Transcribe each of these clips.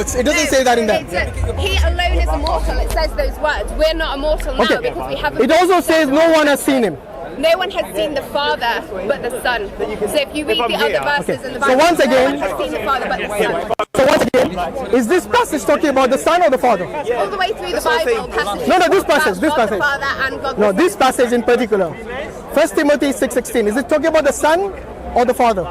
immortals. It doesn't say that in there. He alone is immortal. It says those words. We're not immortal now because we haven't. It also says no one has seen him. No one has seen the Father but the Son. So if you read the other verses in the Bible, So once again, no one has seen the Father but the Son. So once again, is this passage talking about the Son or the Father? All the way through the Bible, passages. No, this passage, this God passage. the Father and God No, the this Son. passage in particular. 1 Timothy 6:16. Is it talking about the Son or the Father?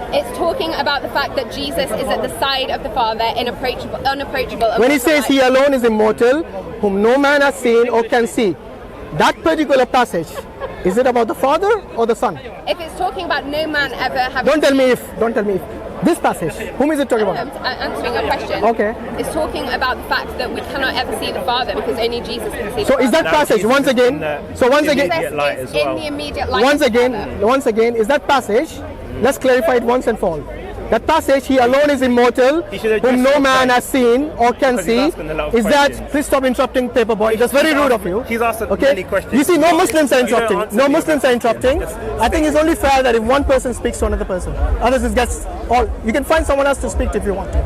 It's talking about the fact that Jesus is at the side of the Father, unapproachable. When he says he alone is immortal, whom no man has seen or can see, that particular passage, is it about the Father or the Son? If it's talking about no man ever having... Don't tell me if. This passage, whom is it talking about? I'm answering your question. Okay. It's talking about the fact that we cannot ever see the Father because only Jesus can see the So Father. is that passage, once again, Jesus is in the immediate light once of the Father. again, is that passage, let's clarify it once and for all. That passage, he alone is immortal, whom no man has seen or can see, is that, please stop interrupting Paperboy, that's very rude of you. He's asked many questions. You see, no Muslims are interrupting. No Muslims are interrupting. I think it's only fair that if one person speaks to another person, others it gets all. You can find someone else to speak to if you want to.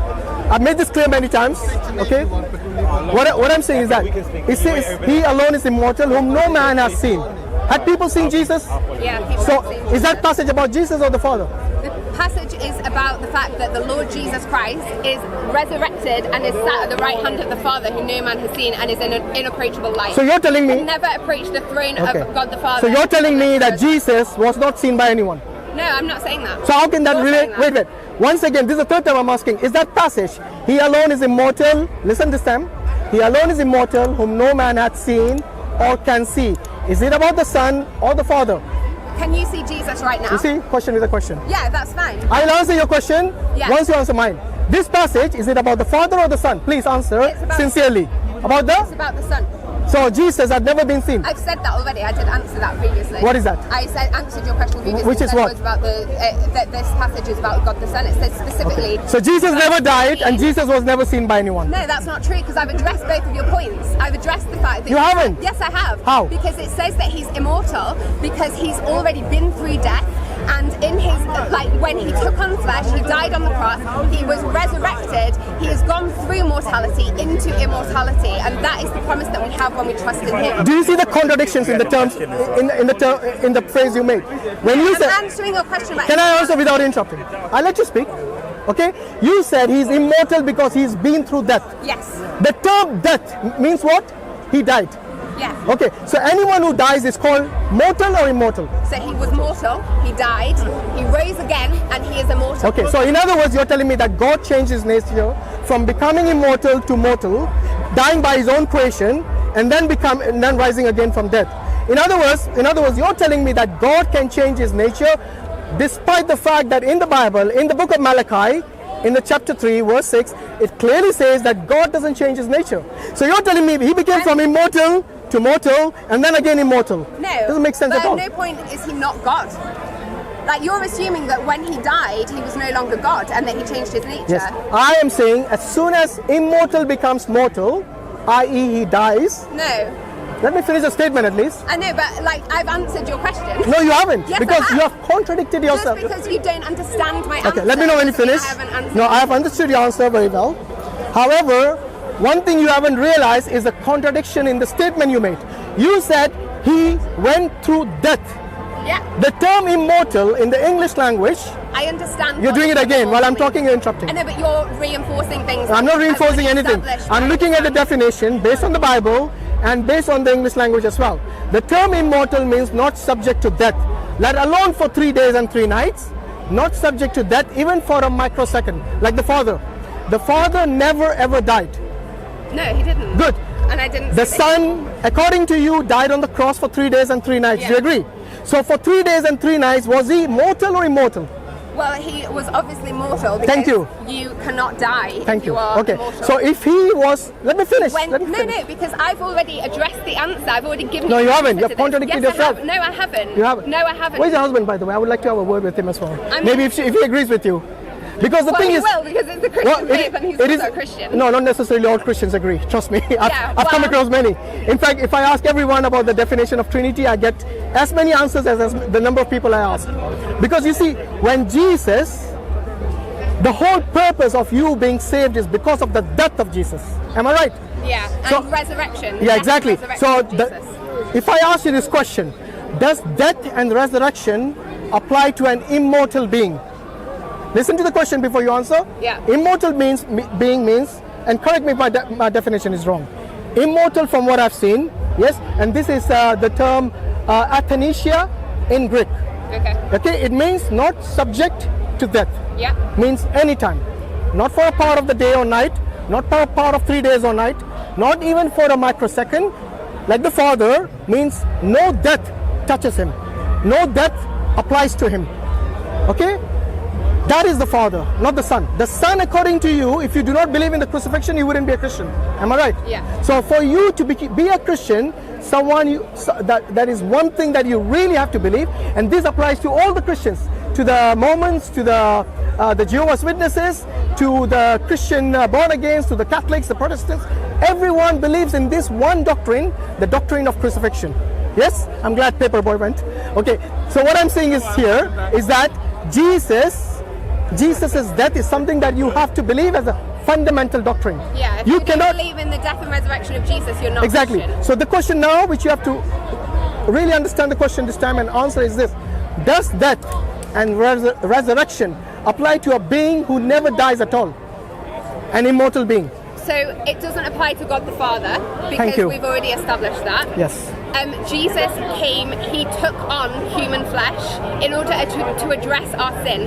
I've made this clear many times, okay? What I'm saying is that it says, he alone is immortal, whom no man has seen. Had people seen Jesus? Yeah, people So, have seen is that passage about Jesus or the Father? The passage is about the fact that the Lord Jesus Christ is resurrected and is sat at the right hand of the Father, who no man has seen, and is in an inapproachable light. So you're telling me... He never approached the throne of God the Father. So you're telling me that Jesus was not seen by anyone? No, I'm not saying that. So how can that You're relate? saying that. Wait. Once again, this is the third time I'm asking. Is that passage, he alone is immortal, listen this time, he alone is immortal, whom no man hath seen or can see. Is it about the Son or the Father? Can you see Jesus right now? You see, question is a question. Yeah, that's fine. I'll answer your question once you answer mine. This passage, is it about the Father or the Son? Please answer sincerely. It's about the Son. So Jesus had never been seen. I've said that already. I did answer that previously. What is that? I answered your question previously. Which is what? Was about that this passage is about God the Son. It says specifically. Okay. So Jesus never died and Jesus was never seen by anyone. No, that's not true because I've addressed both of your points. I've addressed the fact that you haven't. Yes, I have. How? Because it says that he's immortal because he's already been through death. And in his, when he took on flesh, he died on the cross, he was resurrected, he has gone through mortality into immortality, and that is the promise that we have when we trust in him. Do you see the contradictions in the terms, in the phrase you made? When you said, I'm answering your question right Can now. I answer without interrupting? I'll let you speak. Okay? You said he's immortal because he's been through death. Yes. The term death means what? He died. Yeah. Okay, so anyone who dies is called mortal or immortal? So he was mortal, he died, he rose again, and he is immortal. Okay, so in other words, you're telling me that God changed his nature from becoming immortal to mortal, dying by his own creation, and then rising again from death. In other words, you're telling me that God can change his nature, despite the fact that in the Bible, in the book of Malachi, in the chapter 3, verse 6, it clearly says that God doesn't change his nature. So you're telling me he became from immortal to mortal, and then again immortal. No. Doesn't make sense at all. But at no point is he not God. Like, you're assuming that when he died, he was no longer God, and that he changed his nature. Yes, I am saying as soon as immortal becomes mortal, i.e. he dies. No. Let me finish the statement at least. I know, but I've answered your question. No, you haven't. Yes, because I have. You have contradicted yourself. Just because you don't understand my answer. Okay, let me know when you finish. I haven't answered. No, I have understood your answer very well. However, one thing you haven't realized is the contradiction in the statement you made. You said he went through death. Yeah. The term immortal in the English language. I understand. You're doing it again while I'm talking, you're interrupting. I know, but you're reinforcing things. I'm not reinforcing anything. I'm looking at the definition based on the Bible and based on the English language as well. The term immortal means not subject to death, let alone for 3 days and 3 nights, not subject to death even for a microsecond, like the Father. The Father never ever died. No, he didn't. Good. And I didn't. The Son, according to you, died on the cross for 3 days and 3 nights. Yeah. Do you agree? So for 3 days and 3 nights, was he mortal or immortal? Well, he was obviously mortal. Because Thank you. You cannot die. Thank if you. You are Okay. immortal. So if he was, let me finish. No, because I've already addressed the answer. I've already given. No, you the haven't. answer You've to this. contradicted Yes, yourself. I have. No, I haven't. You haven't. No, I haven't. Where's your husband, by the way? I would like to have a word with him as well. I mean, Maybe if he agrees with you. Because the Well, thing he is, will, because it's the Christian faith and he's also a Christian. No, not necessarily all Christians agree. Trust me, I've come well- across many. In fact, if I ask everyone about the definition of Trinity, I get as many answers as the number of people I ask. Because you see, when Jesus, the whole purpose of you being saved is because of the death of Jesus. Am I right? Yeah, and So- resurrection. Yeah, exactly. Resurrection So, of Jesus. if I ask you this question, does death and resurrection apply to an immortal being? Listen to the question before you answer. Yeah. Immortal being means, and correct me if my definition is wrong. Immortal, from what I've seen, yes, and this is the term athanasia in Greek. Okay. Okay, it means not subject to death. Yeah. Means anytime, not for a part of the day or night, not for a part of 3 days or night, not even for a microsecond. Like the Father means no death touches him, no death applies to him. Okay, that is the Father, not the Son. The Son, according to you, if you do not believe in the crucifixion, you wouldn't be a Christian. Am I right? Yeah. So for you to be a Christian, that is one thing that you really have to believe, and this applies to all the Christians, to the Mormons, to the Jehovah's Witnesses, to the Christian born-agains, to the Catholics, the Protestants. Everyone believes in this one doctrine, the doctrine of crucifixion. Yes? I'm glad Paperboy went. Okay, so what I'm saying is here is that Jesus' death is something that you have to believe as a fundamental doctrine. Yeah, if you don't believe in the death and resurrection of Jesus, you're not Exactly. Christian. So the question now, which you have to really understand the question this time and answer is this: does death and resurrection apply to a being who never dies at all? An immortal being? So it doesn't apply to God the Father, Thank because you. we've already established that. Yes. Jesus came, he took on human flesh in order to address our sin,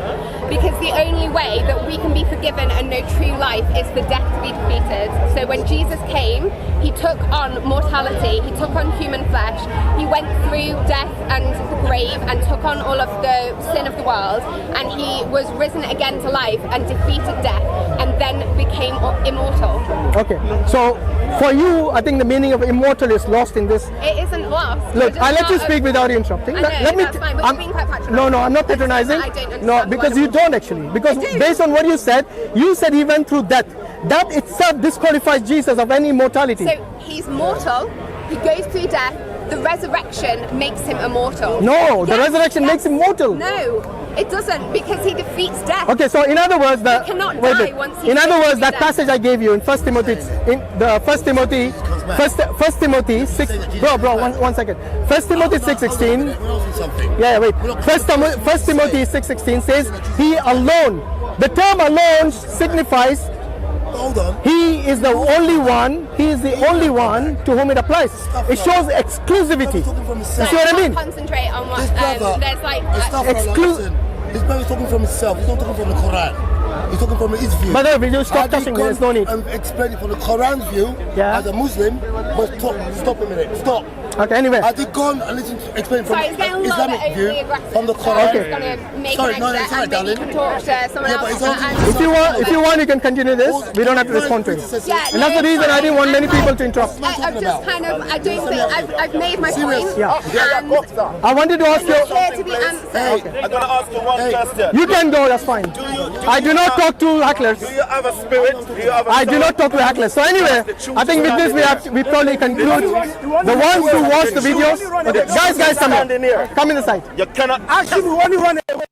because the only way that we can be forgiven and know true life is for death to be defeated. So when Jesus came, he took on mortality, he took on human flesh, he went through death and the grave and took on all of the sin of the world, and he was risen again to life and defeated death and then became immortal. Okay. So for you, I think the meaning of immortal is lost in this. It isn't lost. Look, I let you speak without interrupting. I know, Let me. that's fine, but you're being quite patronizing. No, I'm not patronizing. I don't understand No, the because word you immortal. don't actually. Because I do. based on what you said he went through death. That itself disqualifies Jesus of any immortality. So he's mortal, he goes through death, the resurrection makes him immortal. No, the Yes, resurrection yes. makes him mortal. No, it doesn't, because he defeats death. Okay, so in other words, He cannot die once he's in other been words, through that death. passage I gave you in First Timothy 6. Bro, one second. First Timothy 6:16. Yeah, wait. First Timothy 6:16 says he alone. The term alone signifies Hold on. he is the only one. He is the only one to whom it applies. It shows exclusivity. You see what I mean? Concentrate on what His brother, there's like his stuff Exclu- his brother's talking from himself. He's not talking from the Quran. He's talking from his view. Brother, will you stop touching me? There's no need. I'm explaining from the Quran's view Yeah. as a Muslim. But stop a minute. Stop. Okay, anyway. I did go on and listen to explain from Sorry, it's getting a little Islamic bit view overly aggressive. from the So Quran. I'm Okay. just going to make Sorry, an no, exit it's alright, and maybe you darling. can talk to someone Yeah, else. but it's all- and- If you want, you can continue this. We don't have to respond to it. Yeah, And that's the no, reason I didn't want many fine. people to interrupt. I've just kind of, I don't think, I've made my point. Yeah. And I wanted to ask it's you. clear to be answered. I'm gonna ask you one question. You can go. That's fine. I do not talk to hecklers. Do you have a spirit? Do you have a I do soul? not talk to hecklers. So anyway, I think with this we probably conclude. The ones who watch the videos. Okay, guys, come Stand in here. here. Come in the side. You cannot. Actually, we only run away.